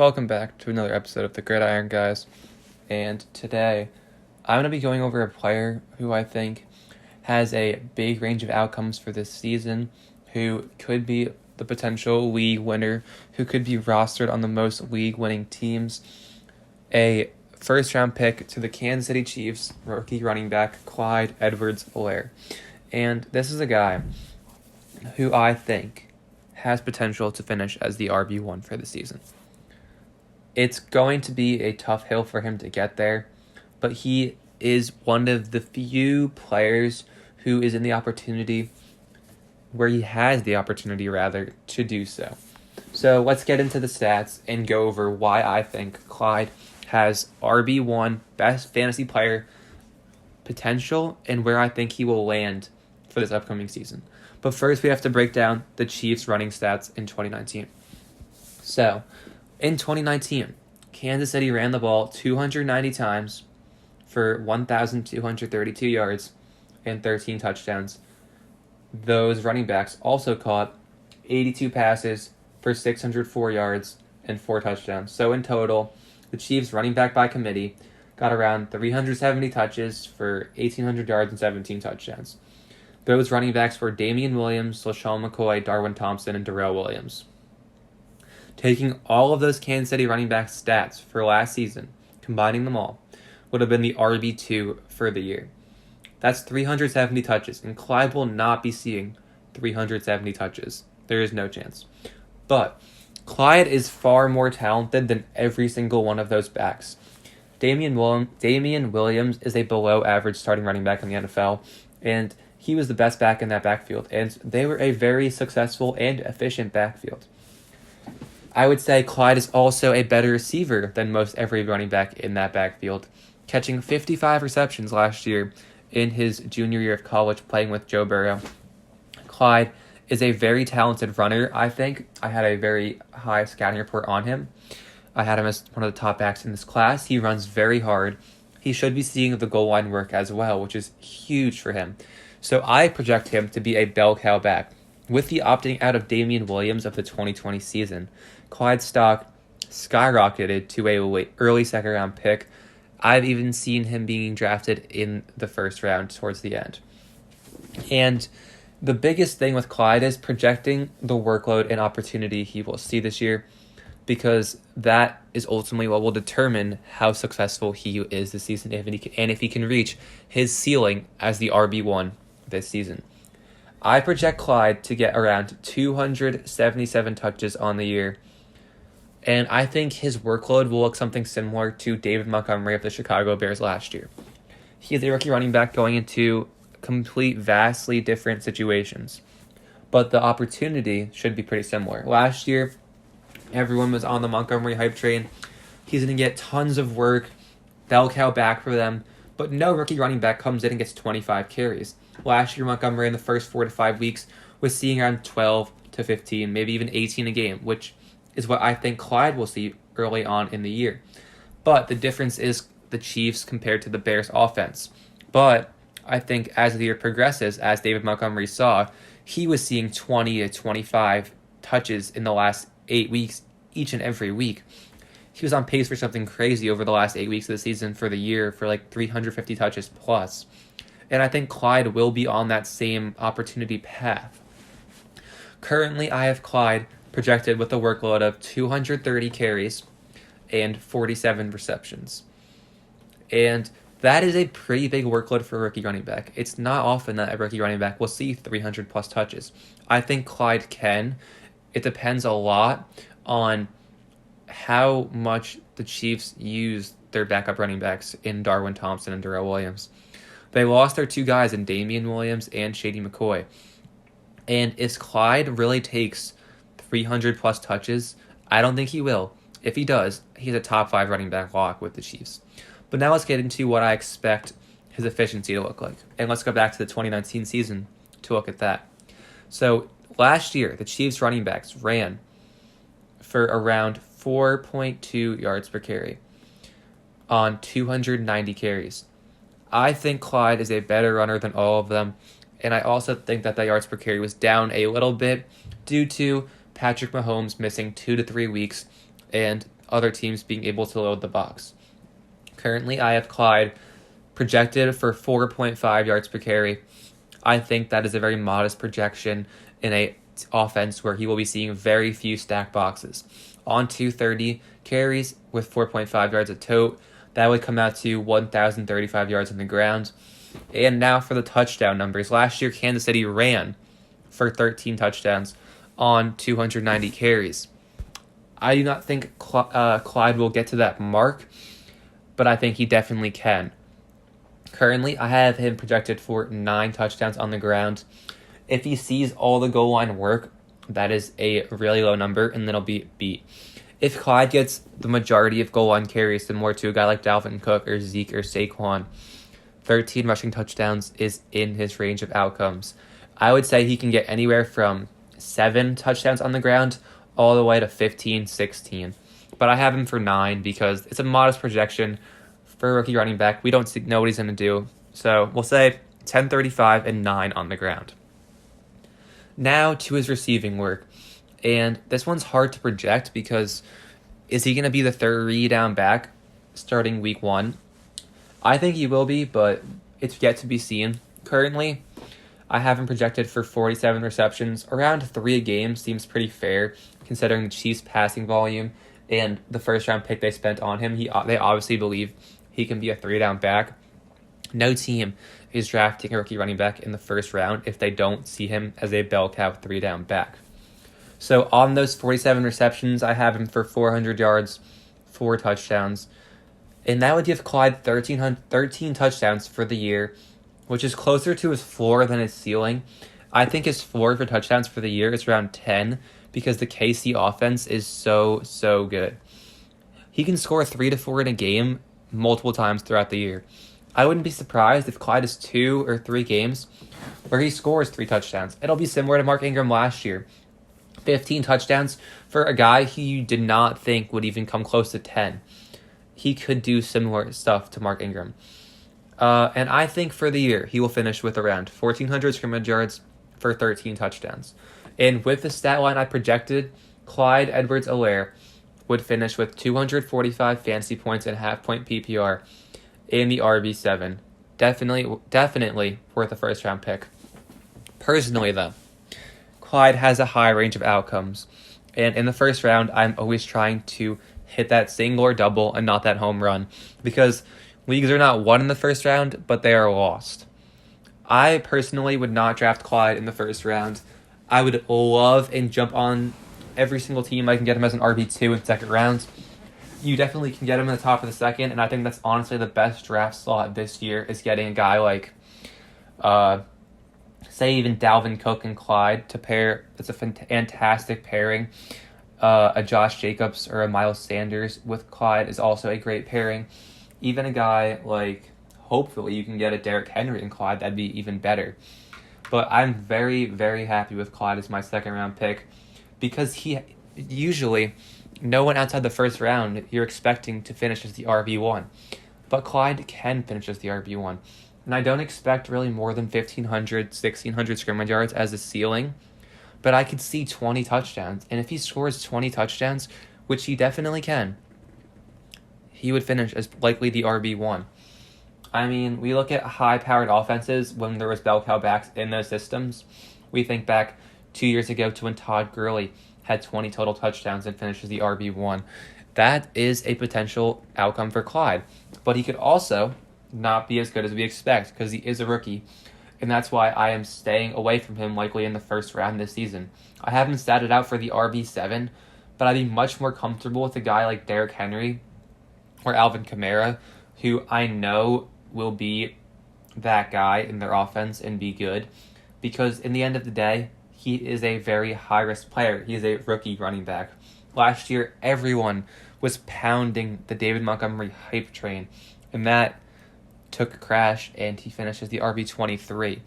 Welcome back to another episode of the Gridiron Guys, and today I'm going to be going over a player who I think has a big range of outcomes for this season, who could be the potential league winner, who could be rostered on the most league-winning teams, a first-round pick to the Kansas City Chiefs, rookie running back Clyde Edwards-Helaire. And this is a guy who I think has potential to finish as the RB1 for the season. It's going to be a tough hill for him to get there, but he is one of the few players who is in the opportunity, where he has the opportunity rather, to do so. So let's get into the stats and go over why I think Clyde has RB1 best fantasy player potential and where I think he will land for this upcoming season. But first we have to break down the Chiefs running stats in 2019. So, in 2019, Kansas City ran the ball 290 times for 1,232 yards and 13 touchdowns. Those running backs also caught 82 passes for 604 yards and 4 touchdowns. So in total, the Chiefs running back by committee got around 370 touches for 1,800 yards and 17 touchdowns. Those running backs were Damien Williams, LaShawn McCoy, Darwin Thompson, and Darrell Williams. Taking all of those Kansas City running back stats for last season, combining them all, would have been the RB2 for the year. That's 370 touches, and Clyde will not be seeing 370 touches. There is no chance. But Clyde is far more talented than every single one of those backs. Damien Williams is a below-average starting running back in the NFL, and he was the best back in that backfield, and they were a very successful and efficient backfield. I would say Clyde is also a better receiver than most every running back in that backfield, catching 55 receptions last year in his junior year of college playing with Joe Burrow. Clyde is a very talented runner, I think. I had a very high scouting report on him. I had him as one of the top backs in this class. He runs very hard. He should be seeing the goal line work as well, which is huge for him. So I project him to be a bell cow back. With the opting out of Damien Williams of the 2020 season, Clyde's stock skyrocketed to a early second-round pick. I've even seen him being drafted in the first round towards the end. And the biggest thing with Clyde is projecting the workload and opportunity he will see this year, because that is ultimately what will determine how successful he is this season and if he can reach his ceiling as the RB1 this season. I project Clyde to get around 277 touches on the year, and I think his workload will look something similar to David Montgomery of the Chicago Bears last year. He is a rookie running back going into vastly different situations, but the opportunity should be pretty similar. Last year, everyone was on the Montgomery hype train. He's going to get tons of work, bell cow back for them, but no rookie running back comes in and gets 25 carries. Last year, Montgomery in the first 4 to 5 weeks was seeing around 12 to 15, maybe even 18 a game, which is what I think Clyde will see early on in the year. But the difference is the Chiefs compared to the Bears offense. But I think as the year progresses, as David Montgomery saw, he was seeing 20 to 25 touches in the last 8 weeks, each and every week. He was on pace for something crazy over the last 8 weeks of the season for the year for like 350 touches plus. And I think Clyde will be on that same opportunity path. Currently, I have Clyde projected with a workload of 230 carries and 47 receptions. And that is a pretty big workload for a rookie running back. It's not often that a rookie running back will see 300 plus touches. I think Clyde can. It depends a lot on how much the Chiefs use their backup running backs in Darwin Thompson and Darrell Williams. They lost their 2 guys in Damien Williams and Shady McCoy. And if Clyde really takes 300 plus touches, I don't think he will. If he does, he's a top 5 running back lock with the Chiefs. But now let's get into what I expect his efficiency to look like. And let's go back to the 2019 season to look at that. So last year, the Chiefs running backs ran for around 4.2 yards per carry on 290 carries. I think Clyde is a better runner than all of them, and I also think that the yards per carry was down a little bit due to Patrick Mahomes missing 2 to 3 weeks and other teams being able to load the box. Currently, I have Clyde projected for 4.5 yards per carry. I think that is a very modest projection in a offense where he will be seeing very few stack boxes. On 230 carries with 4.5 yards a tote, that would come out to 1,035 yards on the ground. And now for the touchdown numbers. Last year, Kansas City ran for 13 touchdowns on 290 carries. I do not think Clyde will get to that mark, but I think he definitely can. Currently, I have him projected for 9 touchdowns on the ground. If he sees all the goal line work, that is a really low number, and then he'll be beat. If Clyde gets the majority of goal line carries, similar to a guy like Dalvin Cook or Zeke or Saquon, 13 rushing touchdowns is in his range of outcomes. I would say he can get anywhere from 7 touchdowns on the ground all the way to 15, 16. But I have him for 9 because it's a modest projection for a rookie running back. We don't know what he's going to do. So we'll say 10-35 and 9 on the ground. Now to his receiving work. And this one's hard to project because is he going to be the 3 down back starting week 1? I think he will be, but it's yet to be seen. Currently, I have him projected for 47 receptions. Around 3 a game seems pretty fair considering the Chiefs' passing volume and the first-round pick they spent on him. They obviously believe he can be a 3 down back. No team is drafting a rookie running back in the first round if they don't see him as a bell cow 3 down back. So on those 47 receptions, I have him for 400 yards, 4 touchdowns. And that would give Clyde 13 touchdowns for the year, which is closer to his floor than his ceiling. I think his floor for touchdowns for the year is around 10 because the KC offense is so good. He can score 3 to 4 in a game multiple times throughout the year. I wouldn't be surprised if Clyde has 2 or 3 games where he scores 3 touchdowns. It'll be similar to Mark Ingram last year. 15 touchdowns for a guy who you did not think would even come close to 10. He could do similar stuff to Mark Ingram. And I think for the year, he will finish with around 1,400 scrimmage yards for 13 touchdowns. And with the stat line I projected, Clyde Edwards-Helaire would finish with 245 fantasy points and half-point PPR in the RB7. Definitely worth a first-round pick. Personally, though, Clyde has a high range of outcomes. And in the first round, I'm always trying to hit that single or double and not that home run. Because leagues are not won in the first round, but they are lost. I personally would not draft Clyde in the first round. I would love and jump on every single team I can get him as an RB2 in second round. You definitely can get him in the top of the second, and I think that's honestly the best draft slot this year is getting a guy like, say even Dalvin Cook and Clyde to pair. It's a fantastic pairing. A Josh Jacobs or a Miles Sanders with Clyde is also a great pairing. Even a guy like, hopefully you can get a Derrick Henry and Clyde, that'd be even better. But I'm very, very happy with Clyde as my second round pick because he usually, no one outside the first round you're expecting to finish as the RB1. But Clyde can finish as the RB1. And I don't expect really more than 1,500, 1,600 scrimmage yards as a ceiling. But I could see 20 touchdowns. And if he scores 20 touchdowns, which he definitely can, he would finish as likely the RB1. I mean, we look at high-powered offenses when there was bell cow backs in those systems. We think back 2 years ago to when Todd Gurley had 20 total touchdowns and finished as the RB1. That is a potential outcome for Clyde. But he could also not be as good as we expect because he is a rookie. And that's why I am staying away from him likely in the first round this season. I haven't statted out for the RB7, but I'd be much more comfortable with a guy like Derrick Henry or Alvin Kamara, who I know will be that guy in their offense and be good. Because in the end of the day, he is a very high-risk player. He is a rookie running back. Last year, everyone was pounding the David Montgomery hype train, and that took a crash, and he finishes the RB23.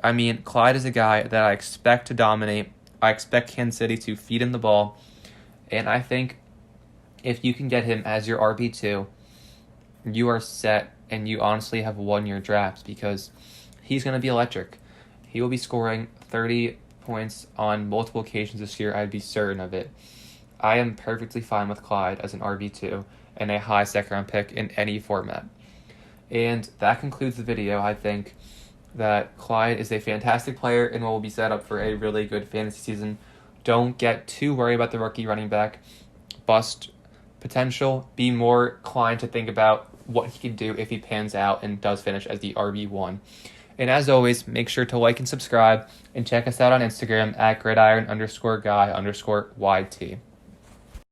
I mean, Clyde is a guy that I expect to dominate. I expect Kansas City to feed him the ball, and I think if you can get him as your RB2, you are set, and you honestly have won your drafts because he's going to be electric. He will be scoring 30 points on multiple occasions this year. I'd be certain of it. I am perfectly fine with Clyde as an RB2 and a high second-round pick in any format. And that concludes the video. I think that Clyde is a fantastic player and will be set up for a really good fantasy season. Don't get too worried about the rookie running back bust potential. Be more inclined to think about what he can do if he pans out and does finish as the RB1. And as always, make sure to like and subscribe and check us out on Instagram at gridiron_guy_YT.